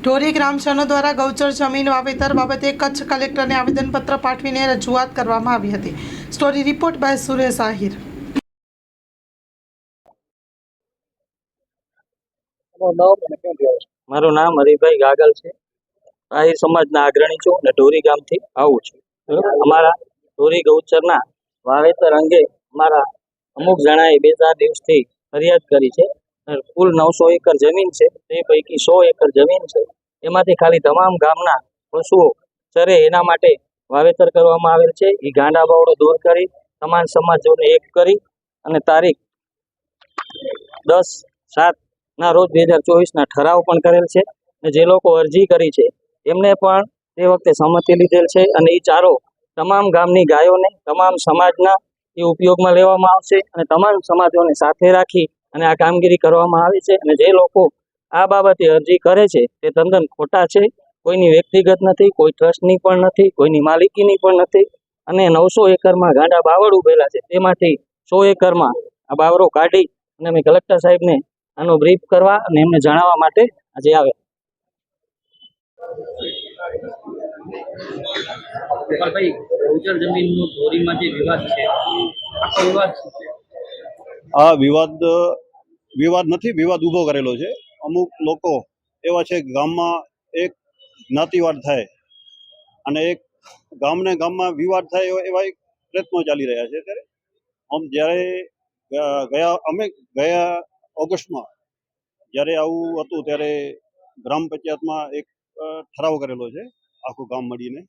ઢોરી ગ્રામજનો દ્વારા ગૌચર જમીન વાવેતર બાબતે કચ્છ કલેક્ટરને આવેદનપત્ર પાઠવીને રજૂઆત કરવામાં આવી હતી. Story report by Suresh Ahir. મારું નામ હરિભાઈ ગાગલ છે. આહિર સમાજના અગ્રણી છું અને ઢોરી ગામથી આવું છું. અમારા ઢોરી ગૌચરના વાવેતર અંગે અમારા અમુક જણાએ 2-4 દિવસથી ફરિયાદ કરી છે. કુલ 900 એકર જમીન છે, તે પૈકી 100 એકર જમીન છે. એમાંથી ખાલી તમામ ગામના પશુઓ ચરે એના માટે વાવેતર કરવામાં આવેલ છે. એ ગાંડા બાવડો દૂર કરી તમામ સમાજોને એક કરી અને તારીખ 10/7 રોજ 2024 ઠરાવ પણ કરેલ છે. અને જે લોકો અરજી કરી છે એમને પણ તે વખતે સંમતિ લીધેલ છે. અને એ ચારો તમામ ગામની ગાયોને તમામ સમાજના એ ઉપયોગમાં લેવામાં આવશે અને તમામ સમાજોને સાથે રાખી અને આ કામગીરી કરવામાં આવે છે. અને જે લોકો આ બાબતે અરજી કરે છે તે તદ્દન ખોટા છે. કોઈની વ્યક્તિગત નથી, કોઈ ટ્રસ્ટની પણ નથી, કોઈની માલિકીની પણ નથી. અને 900 એકરમાં ગાંડા બાવળ ઉભેલા છે, તેમાંથી 100 એકરમાં આ બાવરો કાઢી અને અમે કલેક્ટર સાહેબને આનો બ્રીફ કરવા અને એમને જણાવવા માટે આજે આવે. આ વિવાદ નથી, વિવાદ ઊભો કરેલો છે. અમુક લોકો એવા છે ગામમાં એક જ્ઞાતિવાદ થાય અને એક ગામમાં વિવાદ થાય એવા એક પ્રયત્નો ચાલી રહ્યા છે. ત્યારે અમે ગયા ઓગસ્ટમાં જ્યારે આવું હતું ત્યારે ગ્રામ પંચાયતમાં એક ઠરાવ કરેલો છે, આખું ગામ મળીને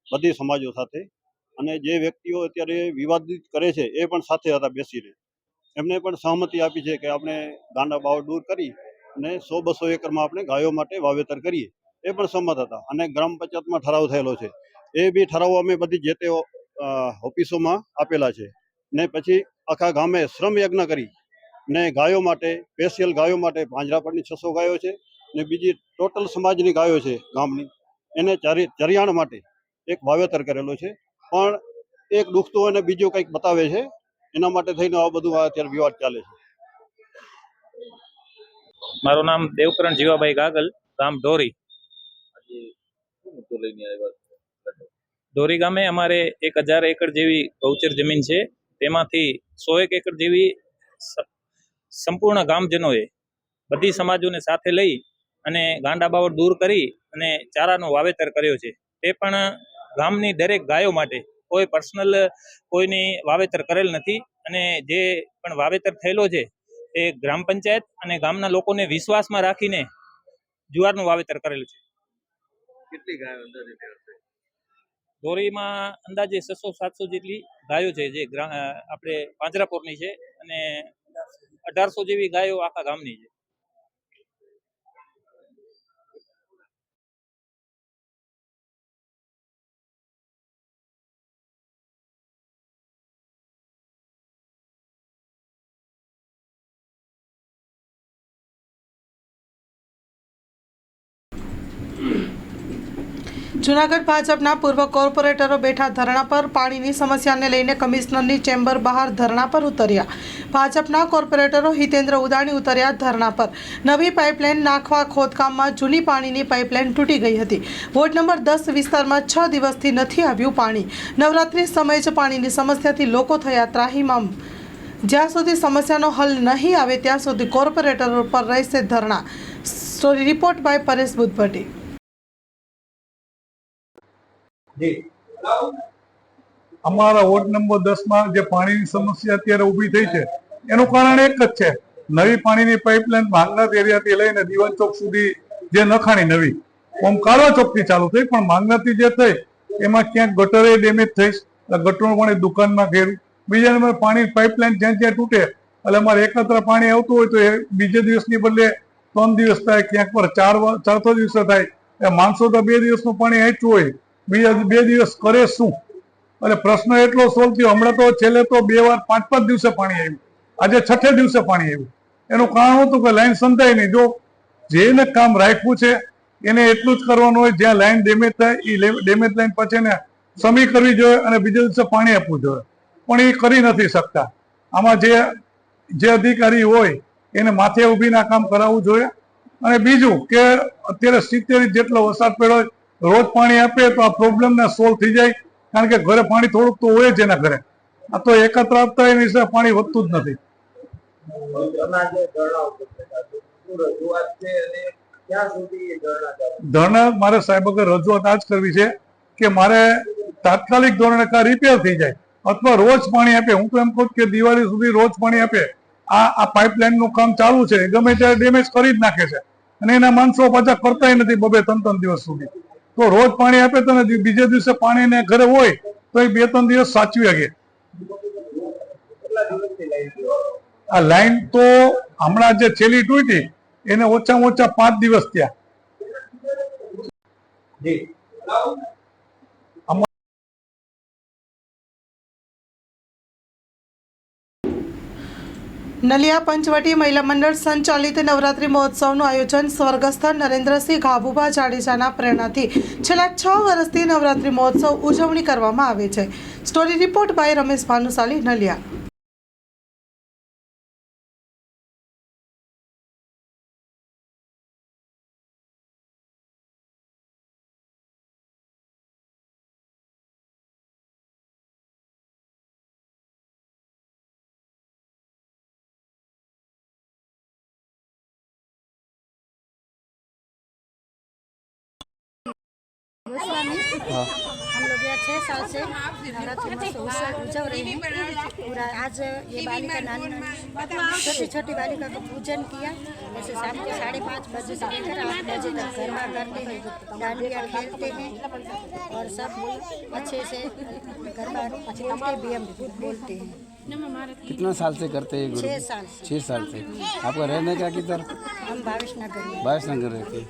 બધી સમાજો સાથે. અને જે વ્યક્તિઓ અત્યારે વિવાદિત કરે છે એ પણ સાથે હતા બેસીને. એમને પણ સહમતિ આપી છે કે આપણે ગાંડા બાવળ દૂર કરી અને 100-200 એકરમાં આપણે ગાયો માટે વાવેતર કરીએ. એ પણ સંમત હતા અને ગ્રામ પંચાયતમાં ઠરાવ થયેલો છે. એ બી ઠરાવો અમે બધી જે તે ઓફિસોમાં આપેલા છે. ને પછી આખા ગામે શ્રમ યજ્ઞ કરી ને ગાયો માટે સ્પેશિયલ ગાયો માટે પાંજરાપોળની 600 ગાયો છે ને બીજી ટોટલ સમાજની ગાયો છે ગામની, એને ચરિયાણ માટે એક વાવેતર કરેલો છે. પણ એક દુખતું અને બીજું કંઈક બતાવે છે, એના માટે થઈને આ બધું અત્યારે વિવાદ ચાલે છે. મારું નામ દેવકરણ જીવાભાઈ ગાગલ, ગામ ઢોરી. ઢોરી ગામે અમારે 1000 એકર જેવી ગૌચર જમીન છે. તેમાંથી 101 એકર જેવી સંપૂર્ણ ગામજનોએ બધી સમાજોને સાથે લઈ અને ગાંડા બાવળ દૂર કરી અને ચારાનું વાવેતર કર્યો છે. તે પણ ગામની દરેક ગાયો માટે, કોઈ પર્સનલ કોઈની વાવેતર કરેલ નથી. અને જે પણ વાવેતર થયેલો છે એ ગ્રામ પંચાયત અને ગામના લોકોને વિશ્વાસમાં રાખીને જુવારનું વાવેતર કરેલું છે. કેટલી ગાયો અંદાજે હશે? ઢોરીમાં અંદાજે 600-700 જેટલી ગાયો છે, જે આપણે પાંજરાપોળની છે, અને 1800 જેવી ગાયો આખા ગામની છે. જૂનાગઢ ભાજપના પૂર્વ કોર્પોરેટરો બેઠા ધરણા પર. પાણીની સમસ્યાને લઈને કમિશનરની ચેમ્બર બહાર ધરણા પર ઉતર્યા. ભાજપના કોર્પોરેટરો હિતેન્દ્ર ઉદાણી ઉતર્યા ધરણા પર. નવી પાઇપલાઇન નાખવા ખોદકામમાં જૂની પાણીની પાઇપલાઇન તૂટી ગઈ હતી. વોર્ડ નંબર 10 વિસ્તારમાં 6 દિવસથી નથી આવ્યું પાણી. નવરાત્રી સમયે જ પાણીની સમસ્યાથી લોકો થયા ત્રાહિમામ. જ્યાં સુધી સમસ્યાનો હલ નહીં આવે ત્યાં સુધી કોર્પોરેટરો પર રહેશે ધરણા. Story report by Paresh Buddhabhatti. અમારા વોર્ડ નંબર 10 જે પાણીની સમસ્યા અત્યારે ઊભી થઈ છે એનું કારણ એક જ છે, નવી પાણીની પાઇપલાઇન માંગનાથ એરિયાથી લઈને દીવાન ચોક સુધી જે નખાણી નવી કાળવા ચોકથી ચાલુ થઈ, પણ માંગનાથથી જે થઈ એમાં ક્યાંક ગટરે ડેમેજ થઈ, ગટરનું પાણી દુકાનમાં ઘેરું. બીજા નંબર પાણી પાઇપલાઇન જ્યાં જ્યાં તૂટે એટલે અમારે એકત્ર પાણી આવતું હોય તો એ બીજે દિવસની બદલે 3 દિવસ થાય, ક્યાંક પર 4 દિવસે થાય. એ માણસો તો 2 દિવસનું પાણી આંચ્યું હોય, બીજા 2 દિવસ કરે શું? એટલે પ્રશ્ન એટલો સોલ્વ થયો. હમણાં તો છેલ્લે તો 2 વાર 5-5 દિવસે પાણી આવ્યું, આજે 6 દિવસે પાણી આવ્યું. એનું કારણ હતું કે લાઈન સંધાય નહીં. જો જેને કામ રાખ્યું છે એને એટલું જ કરવાનું હોય, જ્યાં લાઈન ડેમેજ થાય એ ડેમેજ લાઈન પછી એને સમી કરવી જોઈએ અને બીજા દિવસે પાણી આપવું જોઈએ, પણ એ કરી નથી શકતા. આમાં જે અધિકારી હોય એને માથે ઊભીને કામ કરાવવું જોઈએ. અને બીજું કે અત્યારે 70 ઇંચ જેટલો વરસાદ પડ્યો, રોજ પાણી આપે તો આ પ્રોબ્લેમને સોલ્વ થઈ જાય, કારણ કે ઘરે પાણી થોડુંક તો હોય જ એના ઘરે. આ તો એકત્ર આપતા એની હિસાબે પાણી વધતું જ નથી. ધરણા મારે સાહેબ આગળ રજૂઆત આ જ કરવી છે કે મારે તાત્કાલિક ધોરણે રિપેર થઈ જાય અથવા રોજ પાણી આપે. હું તો એમ કહું કે દિવાળી સુધી રોજ પાણી આપે. આ પાઇપલાઇન નું કામ ચાલુ છે, ગમે ત્યારે ડેમેજ કરી જ નાખે છે અને એના માણસો પાછા કરતા નથી 2-3 દિવસ સુધી. તો રોજ પાણી આપે તો બીજે દિવસે પાણી ને ઘરે હોય તો એ 2-3 દિવસ સાચવી શકે. આ લાઈન તો હમણાં જે છેલ્લી તૂટી એને ઓછામાં ઓછા 5 દિવસ થયા. નલિયા પંચવટી મહિલા મંડળ સંચાલિત નવરાત્રિ મહોત્સવનું આયોજન સ્વર્ગસ્થ નરેન્દ્રસિંહ ઘાબુભા જાડેજાના પ્રેરણાથી છેલ્લા 6 વર્ષથી નવરાત્રિ મહોત્સવ ઉજવણી કરવામાં આવે છે. Story report by Ramesh Bhanushali, Naliya. Goswami हम लोग यहाँ 6 साल से नवरात्रि महोत्सव उजव रहे हैं। पूरा आज ये बालिका छोटी छोटी बालिका का पूजन किया। जैसे शाम के 5:30 बजे से लेकर 8 बजे तक गरबा करते हैं, डांडिया खेलते हैं और सब अच्छे से गरबा खेलते भी हम बोलते हैं। कितना साल से करते हैं? 6 साल से। 6 साल से। आपका रहने का किधर? हम भावेश नगर में। भावेश नगर रहते.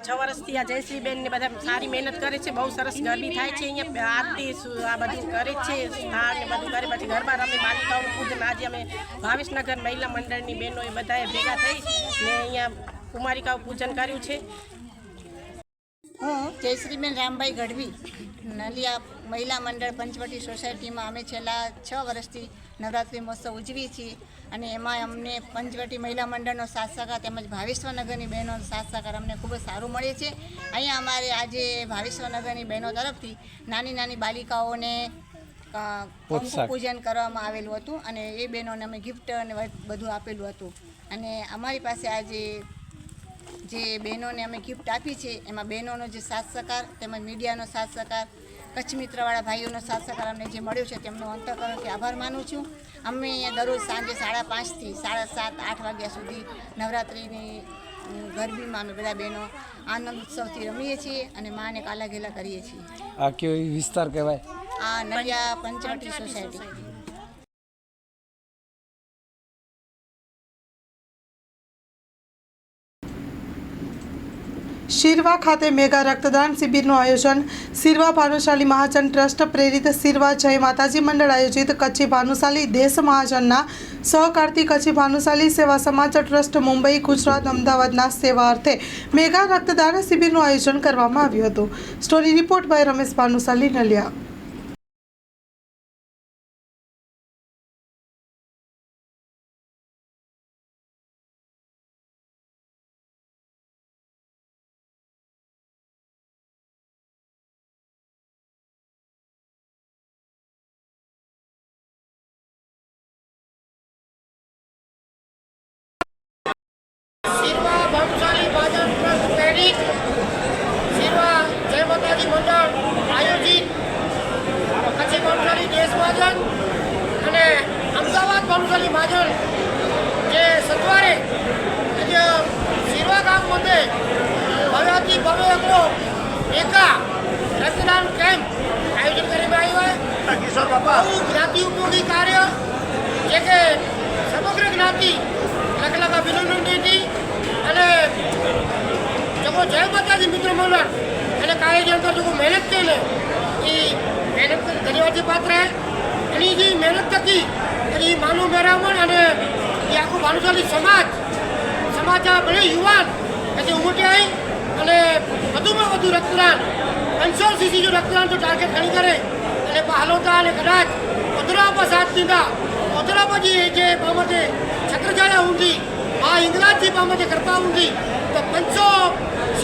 6 વર્ષથી આ જયશ્રીબેન ને બધા સારી મહેનત કરે છે, બહુ સરસ ગરબી થાય છે અહીંયા, આરતી આ બધું કરે છે, સ્થાન ને બધું કરે, પછી ગરબા રમે, બાલિકાઓનું પૂજન. આજે અમે ભાવેશનગર મહિલા મંડળની બહેનોએ બધાએ ભેગા થઈ ને અહીંયા કુમારિકાઓ પૂજન કર્યું છે. હું જયશ્રીબેન રામભાઈ ગઢવી, નલિયા મહિલા મંડળ પંચવટી સોસાયટીમાં અમે છેલ્લા 6 વર્ષથી નવરાત્રિ મહોત્સવ ઉજવીએ છીએ અને એમાં અમને પંચવટી મહિલા મંડળનો સાથ સહકાર તેમજ ભાવેશ્વરનગરની બહેનોનો સાથ સહકાર અમને ખૂબ જ સારું મળે છે. અહીંયા અમારે આજે ભાવેશ્વરનગરની બહેનો તરફથી નાની નાની બાલિકાઓને કંકુ પૂજન કરવામાં આવેલું હતું અને એ બહેનોને અમે ગિફ્ટ અને બધું આપેલું હતું. અને અમારી પાસે આજે જે બહેનોને અમે ગિફ્ટ આપી છે એમાં બહેનોનો જે સાથ સહકાર તેમજ મીડિયાનો સાથ સહકાર, કચ્છ મિત્રવાળા ભાઈઓનો સાથ સહકાર અમને જે મળ્યો છે તેમનો અંતઃકરણથી આભાર માનું છું. અમે અહીંયા દરરોજ સાંજે 5:30 થી 7:30-8 વાગ્યા સુધી નવરાત્રિની ગરબીમાં અમે બધા બહેનો આનંદ ઉત્સવથી રમીએ છીએ અને માને કાલા ઘેલા કરીએ છીએ. આ કયો વિસ્તાર કહેવાય? આ નલિયા પંચવટી સોસાયટી. શિરવા ખાતે મેગા રક્તદાન શિબિરનું આયોજન. શિરવા ભાનુશાલી મહાજન ટ્રસ્ટ પ્રેરિત શિરવા જય માતાજી મંડળ આયોજિત કચ્છી ભાનુશાલી દેશ મહાજનના સહકારથી કચ્છી ભાનુશાલી સેવા સમાજ ટ્રસ્ટ મુંબઈ, ગુજરાત, અમદાવાદના સેવા અર્થે મેગા રક્તદાન શિબિરનું આયોજન કરવામાં આવ્યું હતું. Story report by Ramesh Bhanushali, Naliya. Shirva Bhanushali Mahajan trust પ્રેરિત શિરવા જય માતાજી મંડળ આયોજિત કચ્છી ભાનુશાલી દેશ મહાજન અને અમદાવાદ ભાનુશાલી મહાજન જે સત્વારે આજે શિરવા ગામ મધ્યે ભવ્યાથી ભવ્ય એકલો એકા રક્તદાન કેમ્પ આયોજન કરવામાં આવ્યો है. જ્ઞાતિ ઉપયોગી કાર્ય જે કે સમગ્ર જ્ઞાતિ अलग अलग अभिनंदन थी અને जो जय माताजी मित्र मंडल અને કાર્યજનતા जो मेहनत की ने ये मेहनत धन्यवाद पात्र है. એની જે મહેનત થકી એ માનવ મેરામણ અને એ આખું ભાનુશાલી સમાજ આ બને યુવાન જે ઉમટી આવી અને વધુમાં વધુ રક્તદાન 500 cc જો રક્તદાન તો ટાર્ગેટ ઘણી કરે અને હાલોતા અને કદાચ ઓતરાપા સાથ દીધા ઓતરાપા જે બાબતે છત્રછાયા ઊંધી આ ઇંગ્લાજી બાબતે કરતા ઊંધી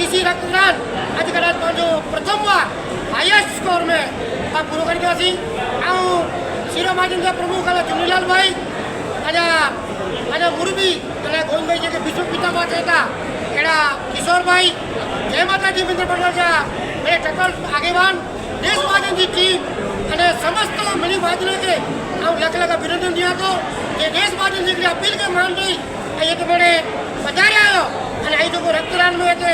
इसी रक्तदान आज कदाच पंहिंजो प्रथम बार हाईएस्ट स्कोर में आप पूरो कर दियासीं। शिरो महाजन जा प्रमुख झूलेलाल भाई अजा मुरबी अने गोविंद भाई जेके विश्व पितामह चएता अहिड़ा किशोर भाई जय माता दी मिंद्र मंडल जा अहिड़े टकल आगेवान देश महाजन जी टीम अने समस्त मिली महाजन खे लख लख अभिनंदन दियां थो जे देश महाजन जी अपील के मान रही एक भेड़े पधारे आयो अने आई जेको रक्तदान में हिते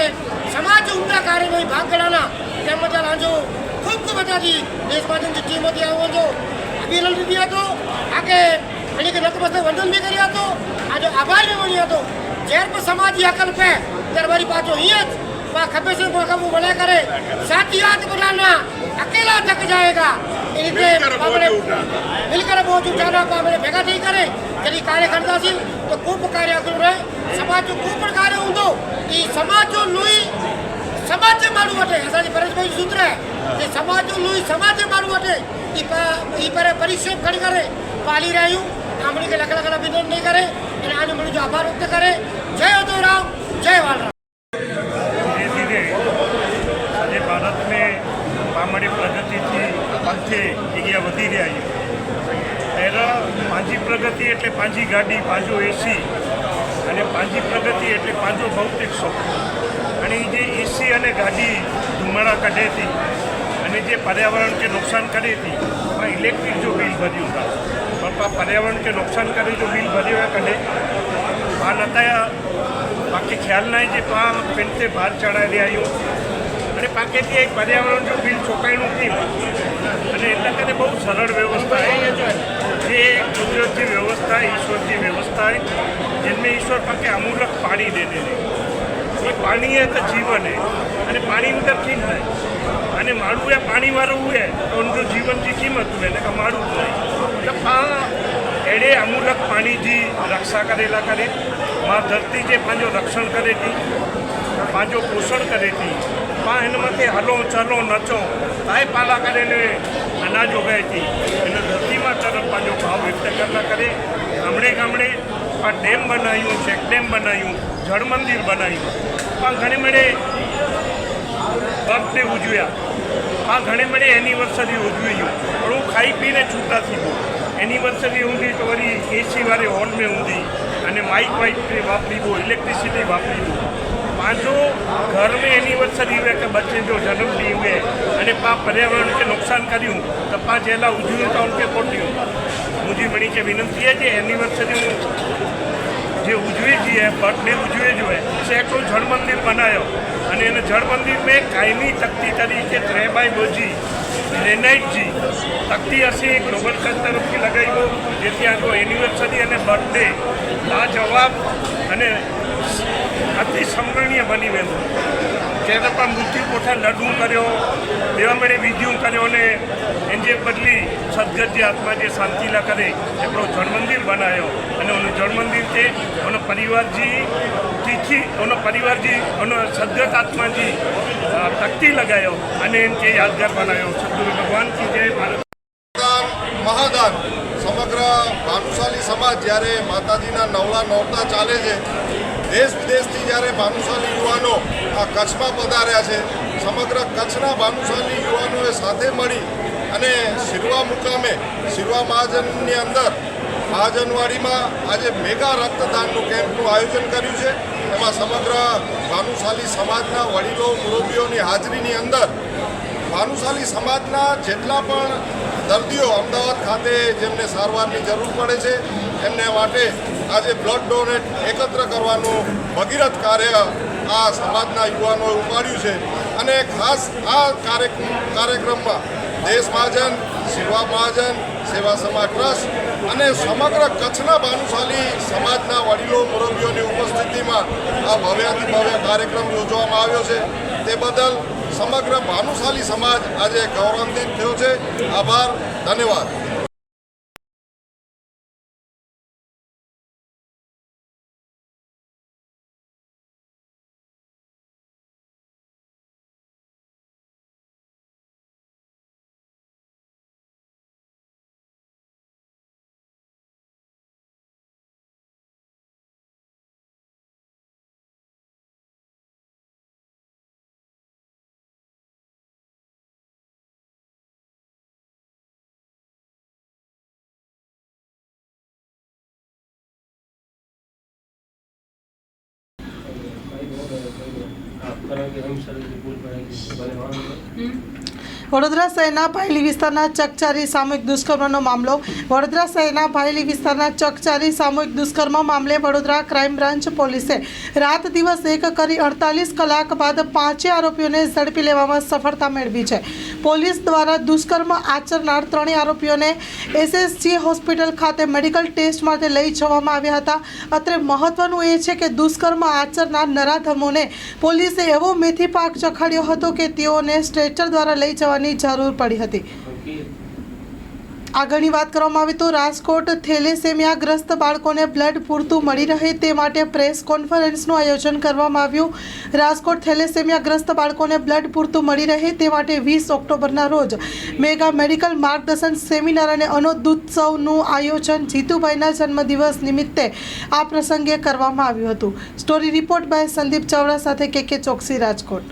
समाज जो उमदा कार्य में भाग गणाना तंहिं महिल तव्हांजो खूब खूब बधाई देश महाजन जी टीम ते आयो जो अभिनंदन दिया तो आगे अने के नतमस्तक वंदन भी करिया तो आज आभार भी मनिया तो जैर पर समाज की अकल पे दरबारी पाचो ही वहाँ खपे से वो बना करे साथी हाथ बनाना अकेला थक जाएगा मिलकर बहुत उठाना पापड़े भेगा नहीं करे जल्दी कार्य करता सी तो खूब कार्य रहे समाज जो खूब कार्य होंदो ई समाज जो लुई समाज से माण्हू वटे असांजे परेश भाई सूत्र है कि समाज जो लुई समाज से माण्हू वटे ई पर परिश्रम खड़ी करे पाली रहा हूँ आमणी के लख लख अभिनंदन नहीं करे आज मुझे आभार व्यक्त करे जय उदयराम जय वालराम। धीरे धीरे भारत में पामड़ी प्रगति थी पंथे जगह वधी रहा है। पहला पांची प्रगति एटले पांची गाड़ी पांचो एसी अने पांची प्रगति एटले पांचो भौतिक सुख अने जे एसी अने गाड़ी धुमाड़ा काढे थी अने जे पर्यावरण के नुकसान करे थी इलेक्ट्रिक जो बिल भर्યું था पर पर्यावरण के नुकसान करे जो बिल भर्યું कॾहिं पान नता बाकी ख्याल ना जे पा पेनते बहार चढ़ाई रहा आहियूं अने पाके थी एक पर्यावरण जो बिल चुकायणो थी अने एटले करे बहुत सरल व्यवस्था है जे कुदरत की व्यवस्था है ईश्वर की व्यवस्था है जिनमें ईश्वर पाके अमूलक पानी दे दे ये पानी है तो जीवन है अने पानी वगर कीम है अने माण्हू है पानी वारो है तो उनजो जीवन की कीमत हुए ने माण्हू तो अड़े अमूलक पानी की रक्षा करेला करे माँ धरती के पांजो रक्षण करे थी पांजो पोषण करे थी माँ इन मथे हलो चलो नचो ताए पाला करे ने अनाज उगाए थी इन धरती में तरफ पांजो भाव व्यक्त करला करे गामड़े गामड़े डेम बनायूं चेक डेम बनायूं जड़ मंदिर बनायूं घणे मेड़े बर्थडे उजव्या घणे मेड़े एनिवर्सरी उजव्यूं पण हूँ खाई पीने छूटा थी एनिवर्सरी हूंदी तो वरी एसी वाले हॉल में हूंदी अने माइक वाइक वापरी वो इलेक्ट्रिसिटी वापरी वो पांचो घर में एनिवर्सरी हुए कि बच्चे जो जन्मदिन हुए अने पा पर्यावरण के नुकसान करूँ तो पा जेला उजव्यूं तो उनके पोटियूं मुझी मणी के विनंती है कि एनिवर्सरी जो उजवी जी है बर्थडे उजवे जो है सैकड़ों जड़ मंदिर बनायो अने इन जड़ मंदिर में कायमी तख्ती तरीके 3x2 जी ग्रेनाइट जी तख्ती असी ग्लोबल कच तरफ की लगाई हो जेથી आगो एनिवर्सरी अने बर्थडे लाजवाब अने अति स्मरणीय बनी वेंदो ત્યારે પણ મૃત્યુ કોઠા લડવું કર્યો એવા મેળે વિધિઓ કર્યો ને એને બદલી સદગત જે આત્મા જે શાંતિ લા કરે એનો જળ મંદિર બનાવ્યો અને ઓનું જળ મંદિર છે ઓનો પરિવારજી તીથી ઓનો પરિવારજી ઓનો સદગત આત્માજી તકતી લગાયો અને એમ યાદગાર બનાવ્યો સદગુરુ ભગવાન की जय भारत મહાદાન સમગ્ર ભાનુશાલી સમાજ જ્યારે માતાજીના નવલા નોરતા ચાલે છે દેશ વિદેશથી જ્યારે ભાનુશાલી યુવાનો આ કચ્છમાં પધાર્યા છે સમગ્ર કચ્છના ભાનુશાલી યુવાનોએ સાથે મળી અને શિરવા મુકામે શિરવા મહાજનની અંદર મહાજનવાડીમાં આજે મેગા રક્તદાનનું કેમ્પનું આયોજન કર્યું છે એમાં સમગ્ર ભાનુશાલી સમાજના વડીલો મુરબ્બીઓની હાજરીની અંદર ભાનુશાલી સમાજના જેટલા પણ દર્દીઓ અમદાવાદ ખાતે જેમને સારવારની જરૂર પડે છે એમને માટે આજે બ્લડ ડોનેટ એકત્ર કરવાનું ભગીરથ કાર્ય આ સમાજના યુવાનોએ ઉપાડ્યું છે અને ખાસ આ કાર્યક્રમમાં દેશ મહાજન શિરવા મહાજન સેવા સમાજ ટ્રસ્ટ અને સમગ્ર કચ્છના ભાનુશાલી સમાજના વડીલો મુરબ્બીઓની ઉપસ્થિતિમાં આ ભવ્યાતિ ભવ્ય કાર્યક્રમ યોજવામાં આવ્યો છે તે બદલ સમગ્ર ભાનુશાલી સમાજ આજે ગૌરવાન્વિત થયો છે આભાર ધન્યવાદ। વડોદરા શહેરના ભાયલી વિસ્તારના ચકચારી સામૂહિક દુષ્કર્મનો મામલો. વડોદરા શહેરના ભાયલી વિસ્તારના ચકચારી સામૂહિક દુષ્કર્મ મામલે વડોદરા ક્રાઇમ બ્રાન્ચ પોલીસે રાત દિવસ એક કરી 48 કલાક બાદ 5 આરોપીઓને ઝડપી લેવામાં સફળતા મેળવી છે. પોલીસ દ્વારા દુષ્કર્મ આચરનાર 3 આરોપીઓને એસએસજી હોસ્પિટલ ખાતે મેડિકલ ટેસ્ટ માટે લઈ જવામાં આવ્યા હતા. અત્રે મહત્વનું એ છે કે દુષ્કર્મ આચરનાર નરાધમોને પોલીસે એવો મેથી પાક ચખાડ્યો હતો કે તેઓને સ્ટ્રેચર દ્વારા લઈ જવાની જરૂર પડી હતી. આગળની વાત કરવામાં આવે તો રાજકોટ થેલેસેમિયાગ્રસ્ત બાળકોને બ્લડ પૂરતું મળી રહે તે માટે પ્રેસ કોન્ફરન્સનું આયોજન કરવામાં આવ્યું. રાજકોટ થેલેસેમિયાગ્રસ્ત બાળકોને બ્લડ પૂરતું મળી રહે તે માટે 20 ઓક્ટોબરના રોજ મેગા મેડિકલ માર્ગદર્શન સેમિનાર અને અનોદુત્સવનું આયોજન જીતુભાઈના જન્મદિવસ નિમિત્તે આ પ્રસંગે કરવામાં આવ્યું હતું. Story report by Sandeep Chavda સાથે કે ચોકસી, રાજકોટ.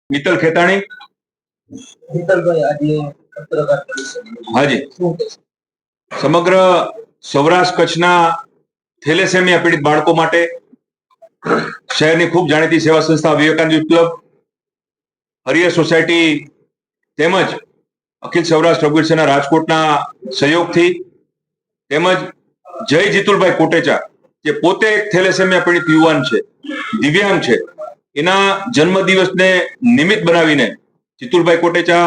મિત્તલ ખેતાણી. હાજી, સમગ્ર સૌરાષ્ટ્ર કચ્છના થેલેસેમિયા પીડિત બાળકો માટે શહેરની ખૂબ જાણીતી સેવા સંસ્થા વિવેકાનંદ યુથ ક્લબ, હરિયર સોસાયટી તેમજ અખિલ સૌરાષ્ટ્ર રઘુવીર સેના રાજકોટના સહયોગથી તેમજ જય જીતુલભાઈ કોટેચા જે પોતે એક થેલેસેમિયા પીડિત યુવાન છે, દિવ્યાંગ છે, એના જન્મદિવસને નિમિત્ત બનાવીને જીતુલભાઈ કોટેચા,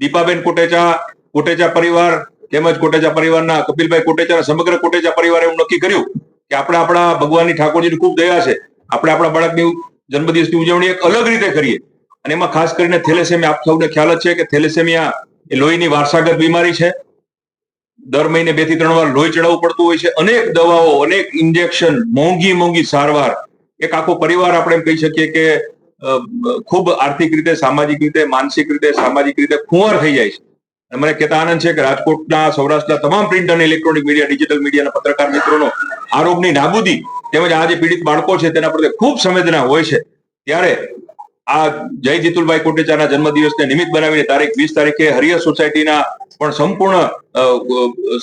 દીપાબેન કોટેચા, કોટેચા પરિવાર તેમજ કોટેચા પરિવારના કપિલભાઈ કોટેચા, સમગ્ર કોટેચા પરિવારે એવું નક્કી કર્યું કે આપણે આપણા ભગવાનની ઠાકોરજીની ખૂબ દયા છે, આપણે આપણા બાળકની જન્મદિવસની ઉજવણી એક અલગ રીતે કરીએ. અને એમાં ખાસ કરીને થેલેસેમિયા, આપ સૌને ખ્યાલ જ છે કે થેલેસેમિયા એ લોહીની વારસાગત બીમારી છે. દર મહિને 2 થી 3 વાર લોહી ચડાવવું પડતું હોય છે, અનેક દવાઓ, અનેક ઇન્જેક્શન, મોંઘી સારવાર. એક આખો પરિવાર આપણે એમ કહી શકીએ કે ખૂબ આર્થિક રીતે, સામાજિક રીતે, માનસિક રીતે, સામાજિક રીતે ખુંવાર થઈ જાય છે. અને મને કહેતા આનંદ છે કે રાજકોટના, સૌરાષ્ટ્રના તમામ પ્રિન્ટ અને ઇલેક્ટ્રોનિક મીડિયા, ડિજિટલ મીડિયાના પત્રકાર મિત્રોનો આ રોગની નાબૂદી તેમજ આ જે પીડિત બાળકો છે તેના પ્રત્યે ખૂબ સંવેદના હોય છે. ત્યારે આ જય જીતુલભાઈ કોટેચાના જન્મદિવસને નિમિત્ત બનાવીને તારીખ 20 તારીખે હરિયર સોસાયટીના પણ સંપૂર્ણ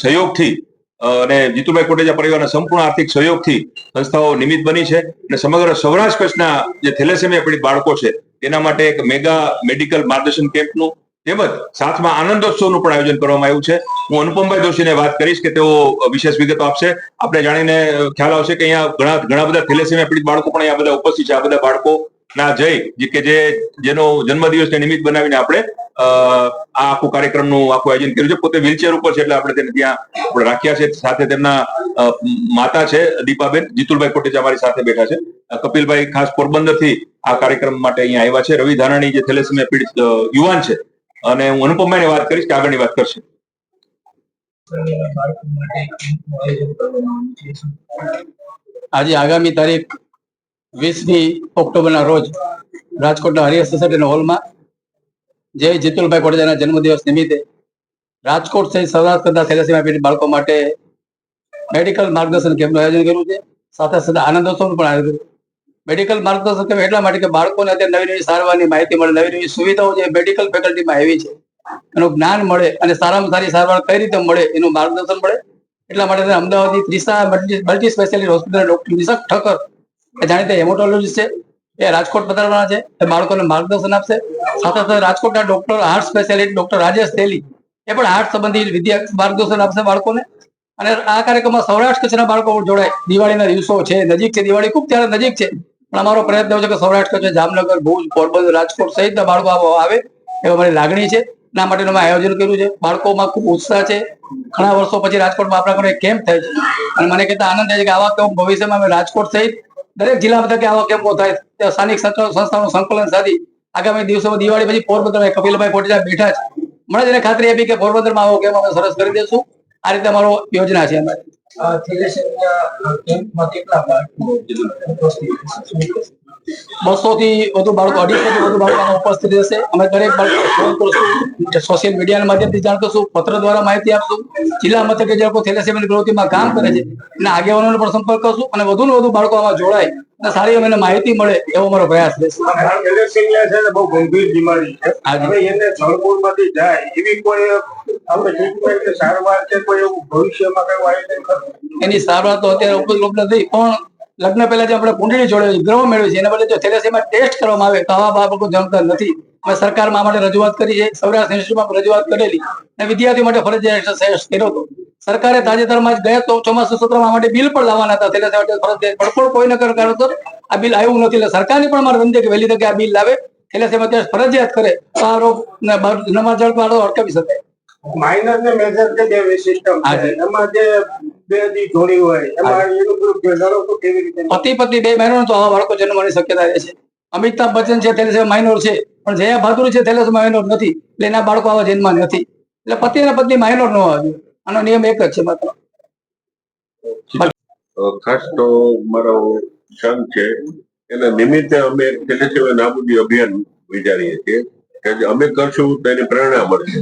સહયોગથી અને જીતુભાઈ કોટેચા પરિવારના સંપૂર્ણ આર્થિક સહયોગથી સંસ્થાઓ નિમિત્ત બની છે. અને સમગ્ર સૌરાષ્ટ્ર કચ્છના જે થેલેસેમિયા પીડિત બાળકો છે તેના માટે એક મેગા મેડિકલ માર્ગદર્શન કેમ્પનું તેમજ સાથમાં આનંદોત્સવનું પણ આયોજન કરવામાં આવ્યું છે. હું અનુપમભાઈ દોશીને વાત કરીશ કે તેઓ વિશેષ વિગતો આપશે. આપણે જાણીને ખ્યાલ આવશે કે અહીંયા ઘણા બધા થેલેસેમિયા પીડિત બાળકો પણ અહીંયા બધા ઉપસ્થિત છે. આ બધા બાળકો ના જય કે જેનો જન્મદિવસને નિમિત્ત બનાવીને આપણે આ આખું કાર્યક્રમનું આખું આયોજન કર્યું છે. પોતે વ્હીલચેર ઉપર છે એટલે આપણે તેને ત્યાં આપણે રાખ્યા છે. સાથે તેમના માતા છે દીપાબેન, જીતુલભાઈ કોટેચા અમારી સાથે બેઠા છે. કપિલભાઈ ખાસ પોરબંદરથી આ કાર્યક્રમ માટે અહીંયા આવ્યા છે. રવિ ધાનાણી જે થેલેસેમિયા પીડિત યુવાન છે અને હું અનુપમભાઈને વાત કરીશ કે આગળની વાત કરશે. આજે આગામી તારીખ 20 ઓક્ટોબરના રોજ રાજકોટના હરિયર સોસાયટીના હોલમાં જય જીતુલભાઈ કોટેચાના જન્મદિવસ નિમિત્તે રાજકોટ સહિત સૌરાષ્ટ્રના થેલેસેમિયા પીડિત બાળકો માટે મેડિકલ માર્ગદર્શન કેમ્પનું આયોજન કર્યું છે. સાથે સાથે આનંદોત્સવનું પણ આયોજન કર્યું. મેડિકલ માર્ગદર્શન કેમ્પ એટલા માટે કે બાળકોને અત્યારે નવી સારવારની માહિતી મળે, નવી સુવિધાઓ જે મેડિકલ ફેકલ્ટીમાં આવી છે એનું જ્ઞાન મળે અને સારામાં સારી સારવાર કઈ રીતે મળે એનું માર્ગદર્શન મળે. એટલા માટે અમદાવાદની Trisha multi speciality hospital doctor Nishak Thakkar એ જાણીતા હેમોટોલોજીસ્ટ છે, એ રાજકોટ પધારવાના છે. એ બાળકોને માર્ગદર્શન આપશે. સાથે સાથે રાજકોટના doctor, heart specialist doctor Rajesh Teli એ પણ હાર્ટ સંબંધી માર્ગદર્શન આપશે બાળકોને. અને આ કાર્યક્રમમાં સૌરાષ્ટ્ર કચ્છના બાળકો જોડાય. દિવાળીના દિવસો છે, નજીક છે, દિવાળી ખૂબ ત્યારે નજીક છે, પણ અમારો પ્રયત્ન એવો છે કે સૌરાષ્ટ્ર કચ્છ, જામનગર, ભુજ, પોરબંદર, રાજકોટ સહિતના બાળકો આવે એવો અમારી લાગણી છે. એના માટેનું અમે આયોજન કર્યું છે. બાળકોમાં ખૂબ ઉત્સાહ છે. ઘણા વર્ષો પછી રાજકોટમાં આપણા ઘરે કેમ્પ થાય છે અને મને કહેતા આનંદ થાય છે કે આવા કેમ્પ ભવિષ્યમાં અમે રાજકોટ સહિત દરેક જિલ્લા મથકે આવા કેમ્પો થાય, સ્થાનિક સંસ્થાઓનું સંકલન સાધી આગામી દિવસોમાં દિવાળી પછી પોરબંદરમાં કપિલભાઈ કોટેચા બેઠા છે. મને તેને ખાતરી આપી કે પોરબંદરમાં આવો કેમ્પ અમે સરસ કરી દઈશું. આ રીતે અમારો યોજના છે. અમારી 200 થી વધુ બાળકો, 250 થી વધુ બાળકો ઉપસ્થિત રહેશે. અમે દરેક બાળકો ફોન કરશું, સોશિયલ મીડિયાના માધ્યમથી જાણ કરશું, પત્ર દ્વારા માહિતી આપશું. જિલ્લા મથકે જે લોકો થેલેસેમિયાની પ્રવૃત્તિમાં કામ કરે છે એના આગેવાનોનો પણ સંપર્ક કરશું અને વધુ ને વધુ બાળકો આમાં જોડાય અને સારી અમને માહિતી મળે એવો અમારો પ્રયાસ રહેશે. થેલેસેમિયા છે ને બહુ ગંભીર બીમારી છે. હવે એને જળમૂળમાંથી જાય એવી કોઈ આપણે ટ્રીટમેન્ટ કે સારવાર કે કોઈ એવું ભવિષ્યમાં કઈ આયોજન કરવું? એની સારવાર તો અત્યારે ઉપલબ્ધ નથી, પણ લગ્ન પહેલા જે આપણે કુંડળી જોડે ગ્રહ મેળવે છે એના બદલે જો થેલેસેમિયા ટેસ્ટ કરવામાં આવે તો આવા બાળકો જન્મતા નથી. અમે સરકારમાં આ માટે રજૂઆત કરી છે, સૌરાષ્ટ્ર યુનિવર્સિટીમાં રજૂઆત કરેલી અને વિદ્યાર્થીઓ માટે ફરજિયાત એક્સરસાઇઝ કર્યો હતો. સરકારે તાજેતરમાં જ ગયા ચોમાસુ સત્રમાં આ માટે બિલ પણ લાવવાના હતા થેલેસેમિયા ફરજિયાત, પણ કોઈ ન કારણોસર આ બિલ આવ્યું નથી. એટલે સરકારની પણ મારે વિનંતી કે વહેલી તકે આ બિલ લાવે, થેલેસેમિયા ફરજિયાત કરે તો આ રોગ નમાજળ વાળો અટકાવી શકાય. માઇનર ને મેજર જે બે સિસ્ટમ છે એમાં જે બે દી જોડી હોય એમાં એનું ગ્રુપ લડો તો કેવી રીતે પતિ પત્ની બે બહેનો તો આવા બાળકો જન્મવાની શક્યતા રહે છે. અમિતાભ બચ્ચન છે થેલેસેમિયા માઇનોર છે, પણ જયા બહાદુર છે થેલેસેમિયા માઇનોર નથી, એટલે એના બાળકો આવા જન્મમાં નથી. એટલે પતિ અને પત્ની માઇનોર ન હોવા જોઈએ. આનો નિયમ એક જ છે માત્ર. ખાસ તો મારો સંઘ છે એના નિમિત્તે અમે થેલેસેમિયા નાબૂદી અભિયાન વિચારીએ છીએ કે અમે કરશું તો એની પ્રેરણા મળશે.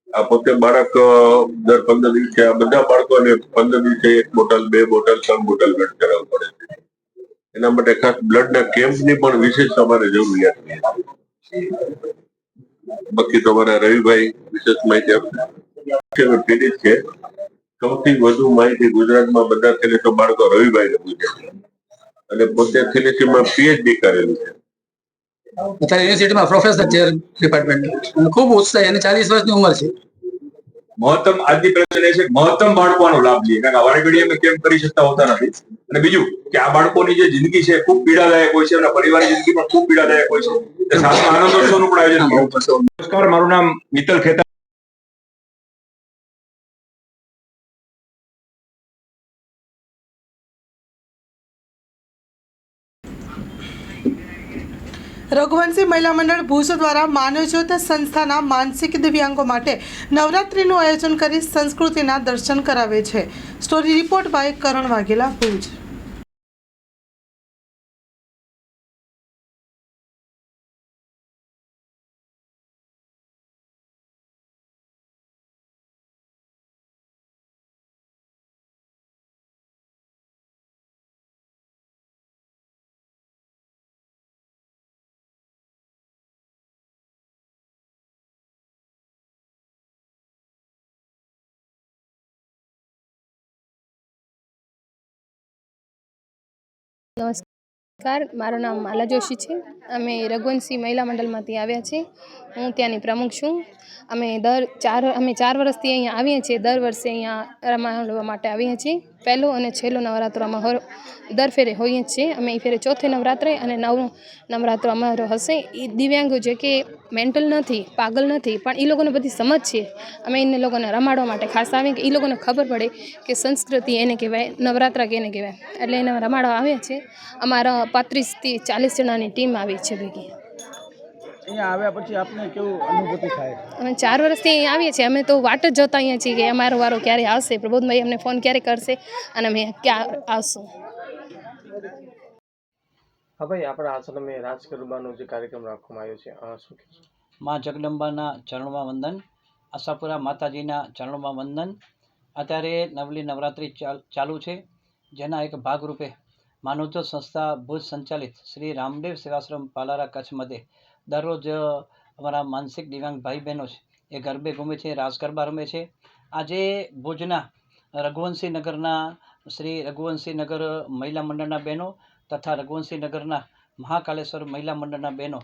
આ પોતે બાળક દર 15 દિવસે આ બધા બાળકોને 15 દિવસે 1 બોટલ 2 બોટલ 3 બોટલ બ્લડ કરાવવું પડે છે. એના માટે ખાસ બ્લડના કેમ્પની પણ વિશેષ અમારે જરૂરિયાત છે. બાકી તો અમારા રવિભાઈ વિશેષ માહિતી આપશે. પીડિત છે, સૌથી વધુ માહિતી ગુજરાતમાં બધા થેલેસેમિયા બાળકો રવિભાઈને પૂછે છે અને પોતે થેલેસેમિયામાં PhD કરેલું છે. અત્યારે યુનિવર્સિટીમાં પ્રોફેસર છે ડિપાર્ટમેન્ટ, ખૂબ ઉત્સાહી અને 40 વર્ષની ઉંમર છે. મહત્તમ આજની પ્રશ્ન એ છે કે મહત્તમ બાળકો આનો લાભ લે, કારણ કે વારે ઘડી અમે કેમ કરી શકતા હોતા નથી. અને બીજું કે આ બાળકોની જે જિંદગી છે ખૂબ પીડાદાયક હોય છે અને પરિવારની જિંદગી પણ ખૂબ પીડાદાયક હોય છે. સાથે આનંદોત્સવનું પણ આયોજન. નમસ્કાર, મારું નામ મિત્તલ ખેતા. રઘુવંશી મહિલા મંડળ ભુજ દ્વારા માનવજ્યોત સંસ્થાના માનસિક દિવ્યાંગો માટે નવરાત્રિનું આયોજન કરી સંસ્કૃતિના દર્શન કરાવે છે. સ્ટોરી રિપોર્ટ બાય કરણ વાઘેલા, ભુજ. નમસ્કાર, મારું નામ માલા જોશી છે. અમે રઘુવંશી મહિલા મંડળમાંથી આવ્યા છીએ. હું ત્યાંની પ્રમુખ છું. અમે 4 વર્ષથી અહીંયા આવીએ છીએ. દર વર્ષે અહીંયા રમાડવા માટે આવીએ છીએ. પહેલો અને છેલ્લો નવરાત્રમાં દર ફેરે હોઈએ જ છીએ. અમે એ ફેરે ચોથે નવરાત્રે અને 9 નવરાત્ર અમારો હશે. એ દિવ્યાંગો જે કે મેન્ટલ નથી, પાગલ નથી, પણ એ લોકોને બધી સમજ છે. અમે એને લોકોને રમાડવા માટે ખાસ આવીએ કે એ લોકોને ખબર પડે કે સંસ્કૃતિ એને કહેવાય, નવરાત્રા કેને કહેવાય. એટલે એને રમાડવા આવ્યા છે. અમારા 35 થી 40 જણાની ટીમ આવી છે ભેગી. અહીંયા આવ્યા પછી આપને કેવું અનુભૂતિ થાય? અમે 4 વર્ષથી અહીંયા આવીએ છીએ. અમે તો વાટ જ જોતા અહીંયા છીએ કે અમારો વારો ક્યારે આવશે, પ્રબોધભાઈ અમને ફોન ક્યારે કરશે અને અમે ક્યાં આવશું. હા ભાઈ, આપણા આશ્રમે રાસ ગરબાનો જે કાર્યક્રમ રાખવામાં આવ્યો છે, શું કહેશો? માં જગદંબાના ચરણોમાં વંદન, આશાપુરા માતાજીના ચરણોમાં વંદન. અત્યારે નવલી નવરાત્રિ ચાલુ છે, જેના એક ભાગરૂપે માનવજ્યોત સંસ્થા ભુજ સંચાલિત શ્રી રામદેવ સેવાશ્રમ પાલારા કચ્છ મધ્યે દરરોજ અમારા માનસિક દિવ્યાંગ ભાઈ બહેનો છે એ ગરબે ઘૂમે છે, રાસ ગરબા રમે છે. આજે ભુજના રઘુવંશી નગરના શ્રી રઘુવંશી નગર મહિલા મંડળના બહેનો તથા રઘુવંશી નગરના મહાકાલેશ્વર મહિલા મંડળના બહેનો,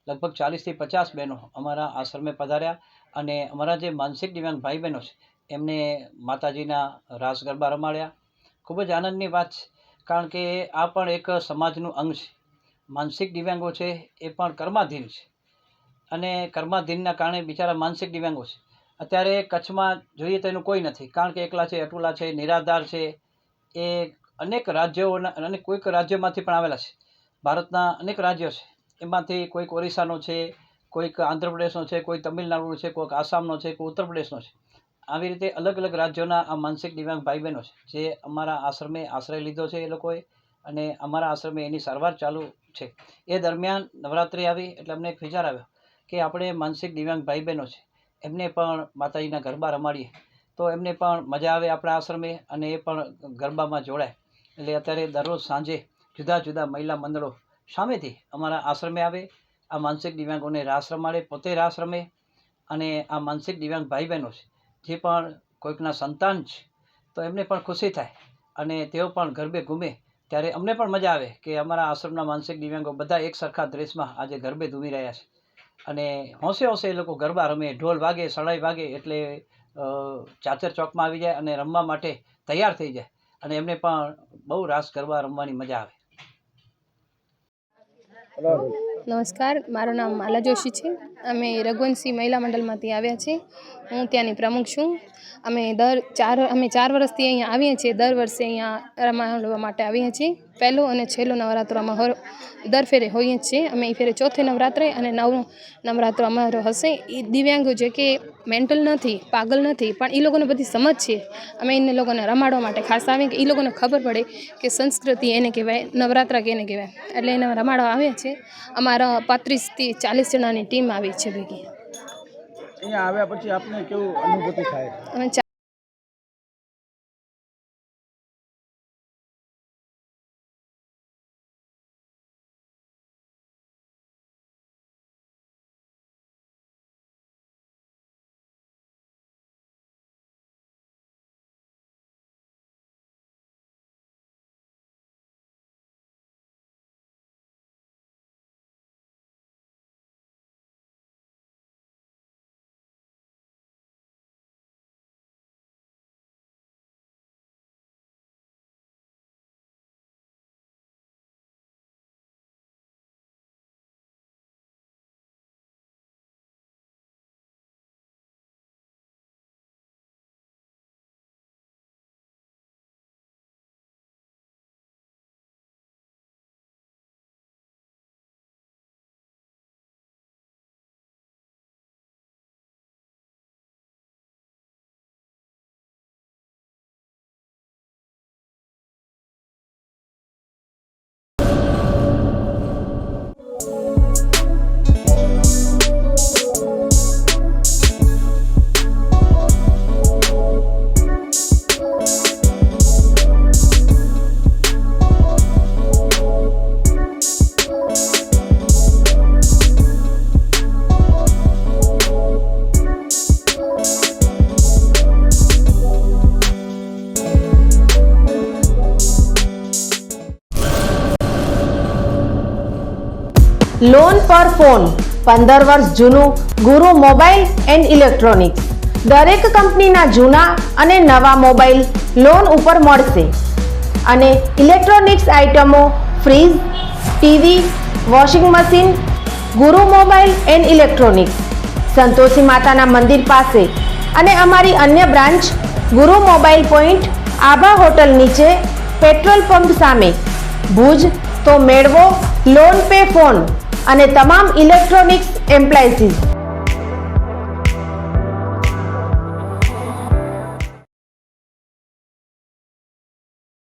લગભગ 40 થી 50 બહેનો અમારા આશ્રમે પધાર્યા અને અમારા જે માનસિક દિવ્યાંગ ભાઈ બહેનો છે એમને માતાજીના રાસ ગરબા રમાડ્યા. ખૂબ જ આનંદની વાત છે, કારણ કે આ પણ એક સમાજનું અંગ છે. માનસિક દિવ્યાંગો છે એ પણ કર્માધીન છે અને કર્માધીનના કારણે બિચારા માનસિક દિવ્યાંગો છે. અત્યારે કચ્છમાં જોઈએ તો એનું કોઈ નથી, કારણ કે એકલા છે, અટુલા છે, નિરાધાર છે. એ અનેક રાજ્યોના અને કોઈક રાજ્યમાંથી પણ આવેલા છે. ભારતના અનેક રાજ્યો છે, એમાંથી કોઈક ઓરિસ્સાનો છે, કોઈક આંધ્રપ્રદેશનો છે, કોઈ તમિલનાડુનો છે, કોઈક આસામનો છે, કોઈ ઉત્તર પ્રદેશનો છે. આવી રીતે અલગ અલગ રાજ્યોના આ માનસિક દિવ્યાંગ ભાઈ બહેનો છે જે અમારા આશ્રમે આશ્રય લીધો છે એ લોકોએ, અને અમારા આશ્રમે એની સારવાર ચાલુ છે. એ દરમિયાન નવરાત્રિ આવી એટલે અમને એક વિચાર આવ્યો કે આપણે માનસિક દિવ્યાંગ ભાઈ બહેનો છે એમને પણ માતાજીના ગરબા રમાડીએ તો એમને પણ મજા આવે આપણા આશ્રમે અને એ પણ ગરબામાં જોડાય. એટલે અત્યારે દરરોજ સાંજે જુદા જુદા મહિલા મંડળો સામેથી અમારા આશ્રમે આવે, આ માનસિક દિવ્યાંગોને રાસ રમાડે, પોતે રાસ રમે અને આ માનસિક દિવ્યાંગ ભાઈ બહેનો છે જે પણ કોઈકના સંતાન છે તો એમને પણ ખુશી થાય અને તેઓ પણ ગરબે ઘૂમે ત્યારે અમને પણ મજા આવે કે અમારા આશ્રમના માનસિક દિવ્યાંગો બધા એક સરખા ડ્રેસમાં આજે ગરબે ઘૂમી રહ્યા છે અને હોંશે હોંશે એ લોકો ગરબા રમે, ઢોલ વાગે, શણાઈ વાગે એટલે ચાચર ચોકમાં આવી જાય અને રમવા માટે તૈયાર થઈ જાય અને એમને પણ બહુ રાસ ગરબા રમવાની મજા આવે. નમસ્કાર, મારું નામ માલા જોશી છે. અમે રઘુવંશી મહિલા મંડળમાંથી આવ્યા છીએ. હું ત્યાંની પ્રમુખ છું. અમે 4 વર્ષથી અહીંયા આવીએ છીએ. દર વર્ષે અહીંયા રામાયણ લેવા માટે આવીએ છીએ. પહેલો અને છેલ્લો નવરાત્રમાં દર ફેરે હોઈએ જ છીએ. અમે એ ફેરે ચોથે નવરાત્રે અને નવમું નવરાત્ર અમારો હશે. એ દિવ્યાંગો જે કે મેન્ટલ નથી, પાગલ નથી, પણ એ લોકોને બધી સમજ છે. અમે એને લોકોને રમાડવા માટે ખાસ આવીએ કે એ લોકોને ખબર પડે કે સંસ્કૃતિ એને કહેવાય, નવરાત્રા કેને કહેવાય, એટલે એને રમાડવા આવ્યા છે. અમારા 35 થી 40 જણાની ટીમ આવી છે ભેગી. અહીંયા આવ્યા પછી આપને કેવું અનુભૂતિ થાય? અમે લોન પર ફોન 15 વર્ષ જૂનું ગુરુ મોબાઈલ એન્ડ ઇલેક્ટ્રોનિક્સ. દરેક કંપનીના જૂના અને નવા મોબાઈલ લોન ઉપર મળશે અને ઇલેક્ટ્રોનિક્સ આઇટમો ફ્રીજ, ટીવી, વોશિંગ મશીન. ગુરુ મોબાઈલ એન્ડ ઇલેક્ટ્રોનિક્સ, સંતોષી માતાના મંદિર પાસે અને અમારી અન્ય બ્રાન્ચ ગુરુ મોબાઈલ પોઈન્ટ, આભા હોટલ નીચે, પેટ્રોલ પંપ સામે, ભુજ. તો મેળવો લોન પે ફોન અને તમામ ઇલેક્ટ્રોનિક્સ એપ્લાયન્સીસ.